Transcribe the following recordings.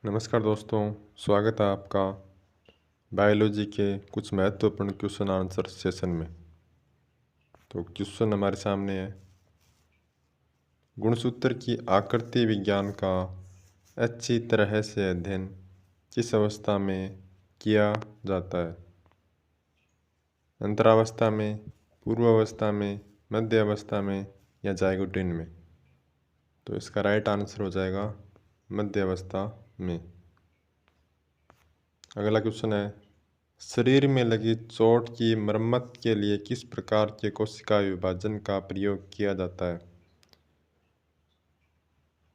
नमस्कार दोस्तों, स्वागत है आपका बायोलॉजी के कुछ महत्वपूर्ण क्वेश्चन आंसर सेशन में। तो क्वेश्चन हमारे सामने है, गुणसूत्र की आकृति विज्ञान का अच्छी तरह से अध्ययन किस अवस्था में किया जाता है? अंतरावस्था में, पूर्वावस्था में, मध्य अवस्था में या जाइगोटिन में? तो इसका राइट आंसर हो जाएगा मध्य अवस्था में। अगला क्वेश्चन है, शरीर में लगी चोट की मरम्मत के लिए किस प्रकार के कोशिका विभाजन का प्रयोग किया जाता है?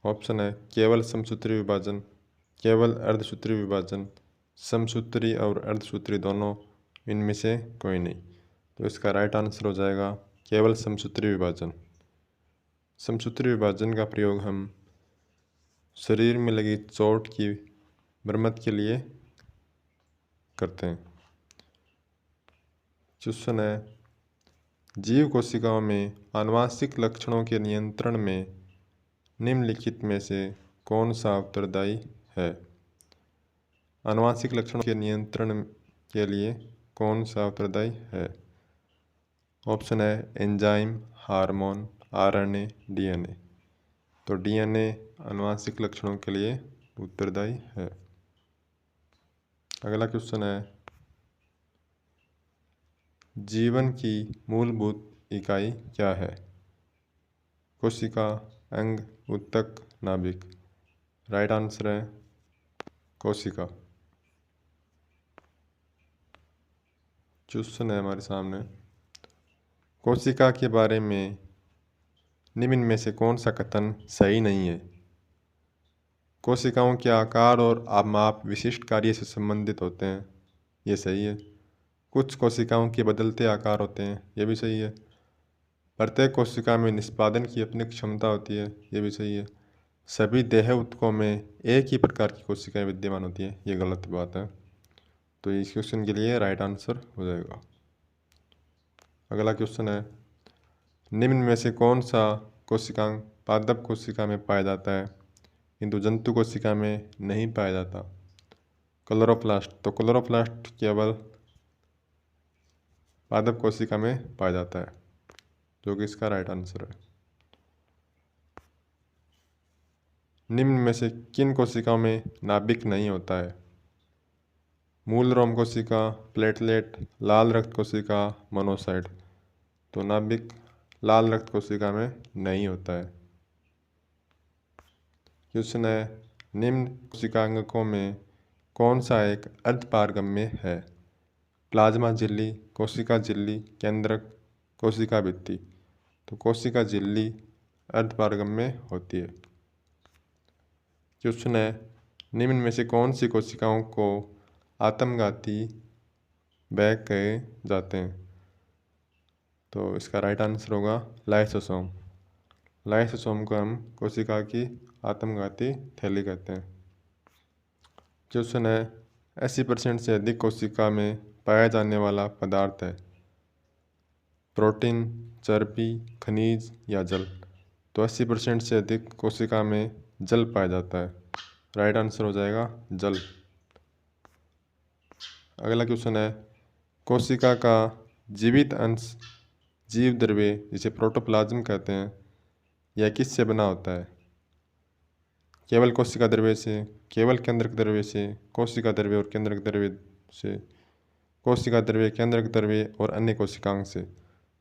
ऑप्शन है केवल समसूत्री विभाजन, केवल अर्धसूत्री विभाजन, समसूत्री और अर्धसूत्री दोनों, इनमें से कोई नहीं। तो इसका राइट आंसर हो जाएगा केवल समसूत्री विभाजन। समसूत्री विभाजन का प्रयोग हम शरीर में लगी चोट की मरम्मत के लिए करते हैं। क्वेश्चन है, जीव कोशिकाओं में आनुवांशिक लक्षणों के नियंत्रण में निम्नलिखित में से कौन सा उत्तरदायी है? आनुवांशिक लक्षणों के नियंत्रण के लिए कौन सा उत्तरदायी है? ऑप्शन है एंजाइम, हार्मोन, आरएनए, डीएनए। तो डीएनए आनुवांशिक लक्षणों के लिए उत्तरदायी है। अगला क्वेश्चन है, जीवन की मूलभूत इकाई क्या है? कोशिका, अंग, ऊतक, नाभिक। राइट आंसर है कोशिका। क्वेश्चन है हमारे सामने, कोशिका के बारे में निम्न में से कौन सा कथन सही नहीं है? कोशिकाओं के आकार और माप विशिष्ट कार्य से संबंधित होते हैं, ये सही है। कुछ कोशिकाओं के बदलते आकार होते हैं, ये भी सही है। प्रत्येक कोशिका में निष्पादन की अपनी क्षमता होती है, ये भी सही है। सभी देह ऊतकों में एक ही प्रकार की कोशिकाएं विद्यमान होती हैं, ये गलत बात है। तो इस क्वेश्चन के लिए राइट आंसर हो जाएगा। अगला क्वेश्चन है, निम्न में से कौन सा कोशिकांग पादप कोशिका में पाया जाता है किंतु जंतु कोशिका में नहीं पाया जाता? क्लोरोप्लास्ट। तो क्लोरोप्लास्ट केवल पादप कोशिका में पाया जाता है, जो कि इसका राइट आंसर है। निम्न में से किन कोशिकाओं में नाभिक नहीं होता है? मूल रोम कोशिका, प्लेटलेट, लाल रक्त कोशिका, मोनोसाइट। तो नाभिक लाल रक्त कोशिका में नहीं होता है। क्वेश्चन है, निम्न कोशिकांगकों में कौन सा एक अर्धपारगम्य है? प्लाज्मा झिल्ली, कोशिका झिल्ली, केंद्रक, कोशिका भित्ति। तो कोशिका झिल्ली अर्धपारगम्य होती है। क्वेश्चन है, निम्न में से कौन सी कोशिकाओं को आत्मघाती बैग कहे जाते हैं? तो इसका राइट आंसर होगा लाइसोसोम। लाइसोसोम को हम कोशिका की आत्मघाती थैली कहते हैं। क्वेश्चन है, 80% से अधिक कोशिका में पाया जाने वाला पदार्थ है? प्रोटीन, चर्बी, खनिज या जल? तो 80% से अधिक कोशिका में जल पाया जाता है। राइट आंसर हो जाएगा जल। अगला क्वेश्चन है, कोशिका का जीवित अंश जीव द्रव्य जिसे प्रोटोप्लाज्म कहते हैं, यह किससे बना होता है? केवल कोशिका द्रव्य से, केवल केंद्रक द्रव्य से, कोशिका द्रव्य और केंद्रक द्रव्य से, कोशिका द्रव्य, केंद्रक द्रव्य और अन्य कोशिकांग से।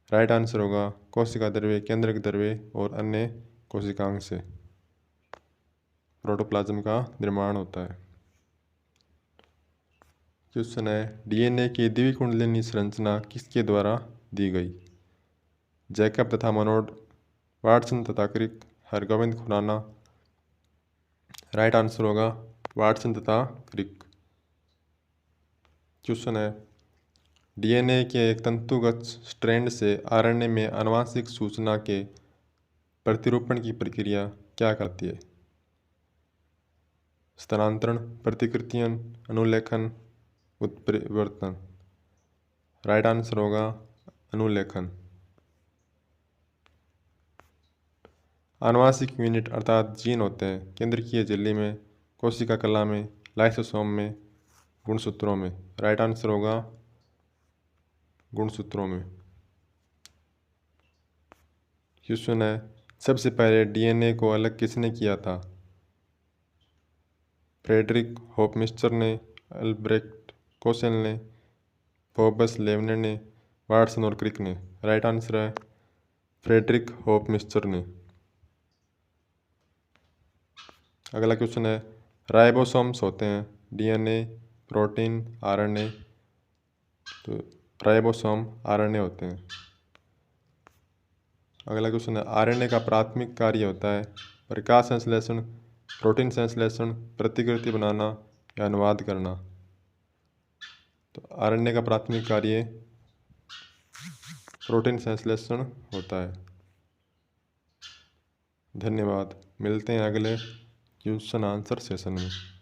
राइट आंसर होगा कोशिका द्रव्य, केंद्रक द्रव्य और अन्य कोशिकांग से प्रोटोप्लाज्म का निर्माण होता है। क्वेश्चन है, डीएनए की द्विकुंडलिनी संरचना किसके द्वारा दी गई? जैकब तथा मोनोड, वाटसन तथा क्रिक, हरगोविंद खुराना। राइट आंसर होगा वाटसन तथा क्रिक। क्वेश्चन है, डीएनए के एक तंतुगत स्ट्रैंड से आरएनए में आनुवांशिक सूचना के प्रतिरूपण की प्रक्रिया क्या कहती है? स्थानांतरण, प्रतिकृतियन, अनुलेखन, उत्परिवर्तन। राइट आंसर होगा अनुलेखन। आनुवांशिक यूनिट अर्थात जीन होते हैं केंद्रकीय झिल्ली में कोशिका कला में, लाइसोसोम में, गुणसूत्रों में। राइट आंसर होगा गुणसूत्रों में। क्वेश्चन है, सबसे पहले डीएनए को अलग किसने किया था? फ्रेडरिक होपमिस्टर ने, अल्ब्रेक्ट कोसेल ने, फोबस लेवने ने, वाटसन और क्रिक ने। राइट आंसर है फ्रेडरिक होपमिस्टर ने। अगला क्वेश्चन है, राइबोसोम्स होते हैं डीएनए, प्रोटीन, आरएनए। तो राइबोसोम आरएनए होते हैं। अगला क्वेश्चन है, आरएनए का प्राथमिक कार्य होता है प्रकाश संश्लेषण, प्रोटीन संश्लेषण, प्रतिकृति बनाना या अनुवाद करना। तो आरएनए का प्राथमिक कार्य प्रोटीन संश्लेषण होता है। धन्यवाद। मिलते हैं अगले क्वेश्चन आंसर सेशन में।